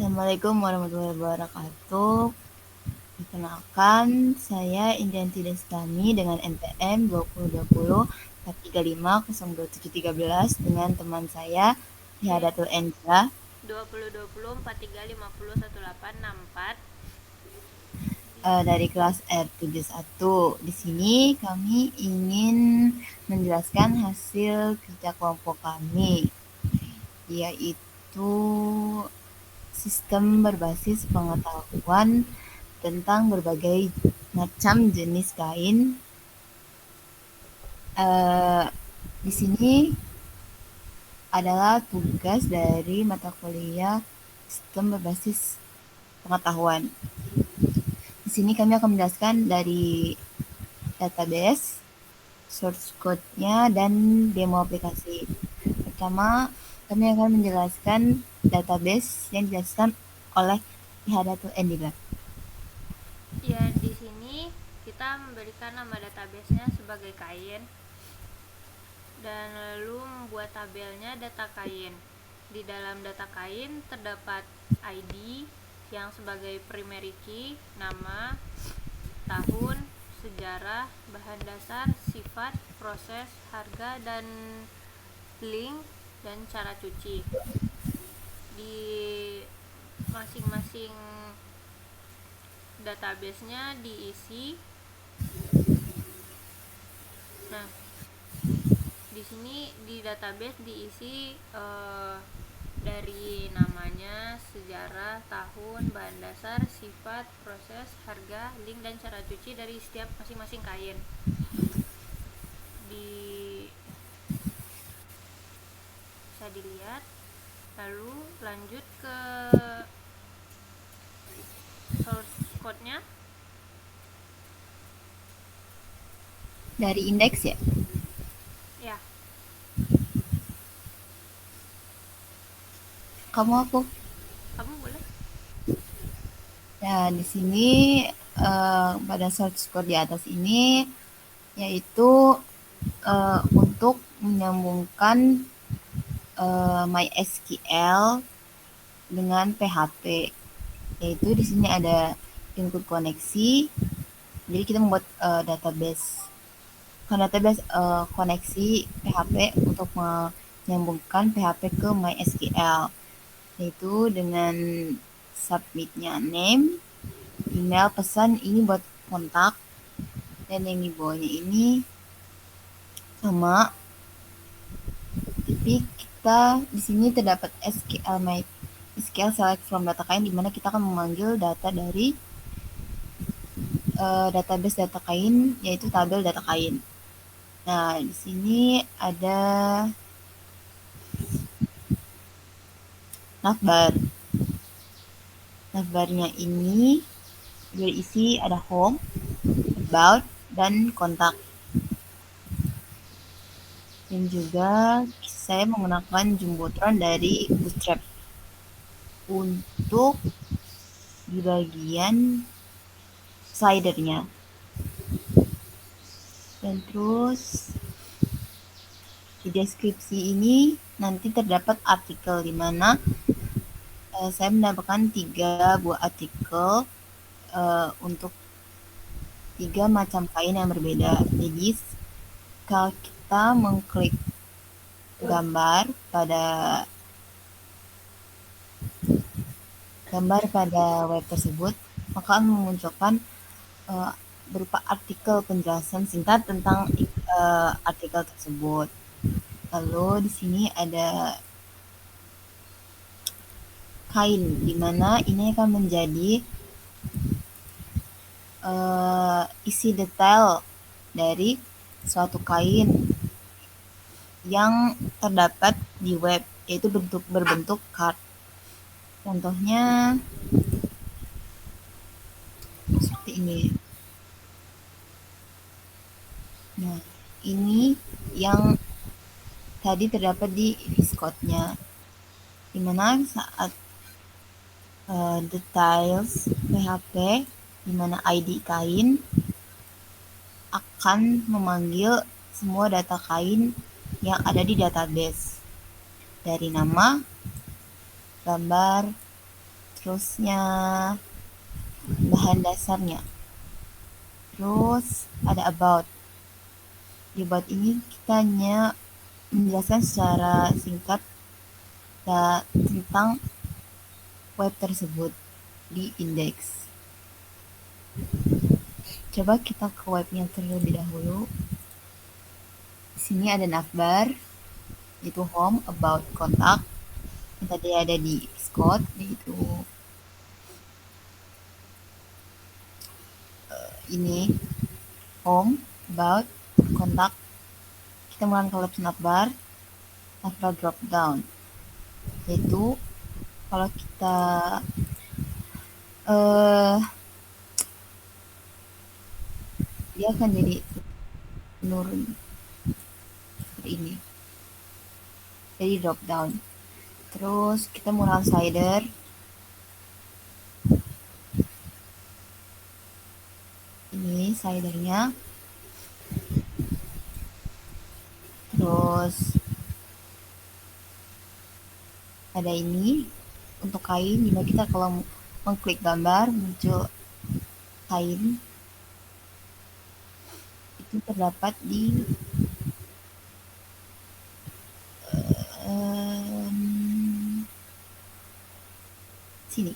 Assalamualaikum warahmatullahi wabarakatuh. Perkenalkan, saya Indrianti Destami dengan NPM 2020 435 02 713 dengan teman saya Hadatul Endra 2020 4350 1864 dari kelas R71. Di sini kami ingin menjelaskan hasil kerja kelompok kami, yaitu sistem berbasis pengetahuan tentang berbagai macam jenis kain. Di sini adalah tugas dari mata kuliah sistem berbasis pengetahuan. Di sini kami akan menjelaskan dari database, source code-nya, dan demo aplikasi. Pertama, kami akan menjelaskan database yang dijelaskan oleh Ihadatul Endila. Ya, di sini kita memberikan nama databasenya sebagai kain dan lalu membuat tabelnya data kain. Di dalam data kain terdapat ID yang sebagai primary key, nama, tahun, sejarah, bahan dasar, sifat, proses, harga, dan link dan cara cuci. Di masing-masing database-nya diisi. Nah, di sini di database diisi dari namanya, sejarah, tahun, bahan dasar, sifat, proses, harga, link, dan cara cuci dari setiap masing-masing kain. Bisa dilihat. Lalu lanjut ke source code-nya. Dari indeks ya. Ya, Kamu aku. kamu boleh. Nah, di sini pada source code di atas ini yaitu untuk menyambungkan MySQL dengan PHP. Yaitu di sini ada input koneksi. Jadi kita membuat database koneksi PHP untuk menyambungkan PHP ke MySQL. Yaitu dengan submitnya name, email, pesan, ini buat kontak, dan yang di bawahnya ini sama. Tapi kita di sini terdapat SQL select from data kain, di mana kita akan memanggil data dari database data kain, yaitu tabel data kain. Nah, di sini ada navbar. Navbarnya ini berisi ada home, about, dan kontak. Dan juga saya menggunakan jumbotron dari Bootstrap untuk di bagian slidernya. Dan terus di deskripsi ini nanti terdapat artikel, di mana saya mendapatkan 3 buah artikel untuk 3 macam kain yang berbeda. Jadi kalau kita mengklik gambar pada web tersebut, maka memunculkan berupa artikel penjelasan singkat tentang artikel tersebut. Lalu di sini ada kain, di mana ini akan menjadi isi detail dari suatu kain yang terdapat di web, yaitu berbentuk card. Contohnya seperti ini. Nah, ini yang tadi terdapat di Viscode-nya, dimana saat details PHP, dimana ID kain akan memanggil semua data kain yang ada di database, dari nama, gambar, terusnya bahan dasarnya, terus ada about. Di about ini kita hanya menjelaskan secara singkat tentang web tersebut di indeks. Coba kita ke webnya terlebih dahulu. Di sini ada navbar, itu home, about, kontak. Yang tadi ada di Discord, yaitu ini home, about, kontak. Kita menggunakan collapse navbar drop down, yaitu kalau kita dia akan jadi menurun seperti ini, jadi drop down. Terus kita menggunakan slider, ini slidernya. Terus ada ini untuk kain, dimana kita kalau mengklik gambar muncul kain, itu terdapat di sini,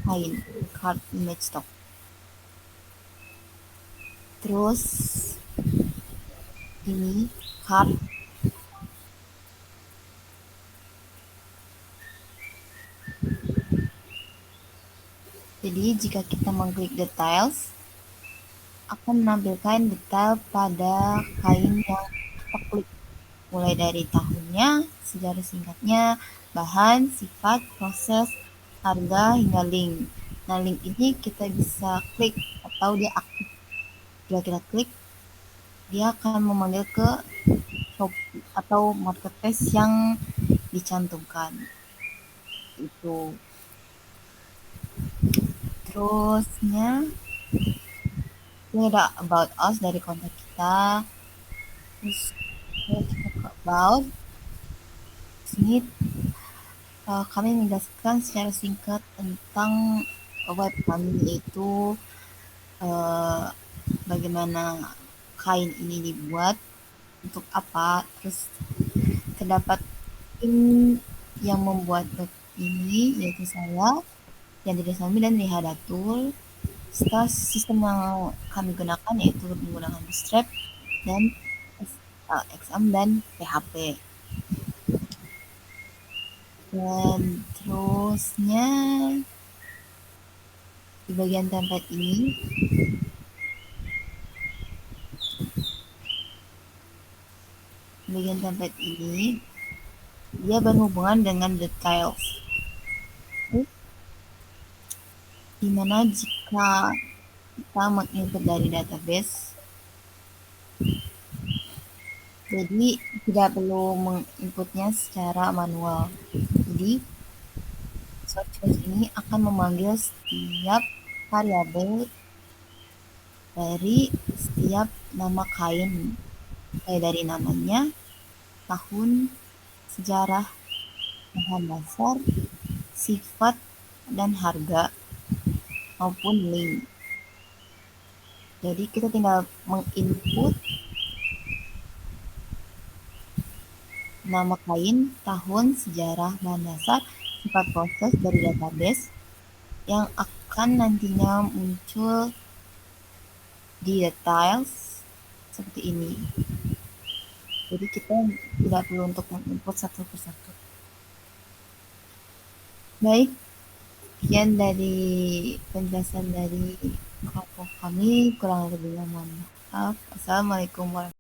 kain card image stock. Terus ini card, jadi jika kita mengklik details akan menampilkan detail pada kain yang kita klik, mulai dari tahunnya, sejarah singkatnya, bahan, sifat, proses, harga, hingga link. Nah, link ini kita bisa klik atau dia aktif. Jika kita klik, dia akan memanggil ke Shopee atau marketplace yang dicantumkan. Itu. Terusnya, ini ada about us dari kontak kita. Terus kita ke about. Sini kami menjelaskan secara singkat tentang web kami, yaitu bagaimana kain ini dibuat, untuk apa. Terus terdapat tim yang membuat web ini, yaitu saya, yang dari Sami dan Rihadatul. Setelah sistem yang kami gunakan yaitu menggunakan Bootstrap dan XAMPP dan PHP. Dan terusnya di bagian template ini dia berhubungan dengan details, dimana jika kita menginput dari database, jadi tidak perlu menginputnya secara manual. Jadi search ini akan memanggil setiap variabel dari setiap nama kain, mulai dari namanya, tahun, sejarah, bahan dasar, sifat, dan harga, maupun link. Jadi kita tinggal menginput nama kain, tahun, sejarah, bahan dasar, sifat, proses dari database yang akan nantinya muncul di details seperti ini. Jadi kita tidak perlu untuk menginput satu persatu. Baik, sekian dari penjelasan dari kelompok kami, kurang lebihnya mohon maaf. Assalamualaikum warahmatullahi wabarakatuh.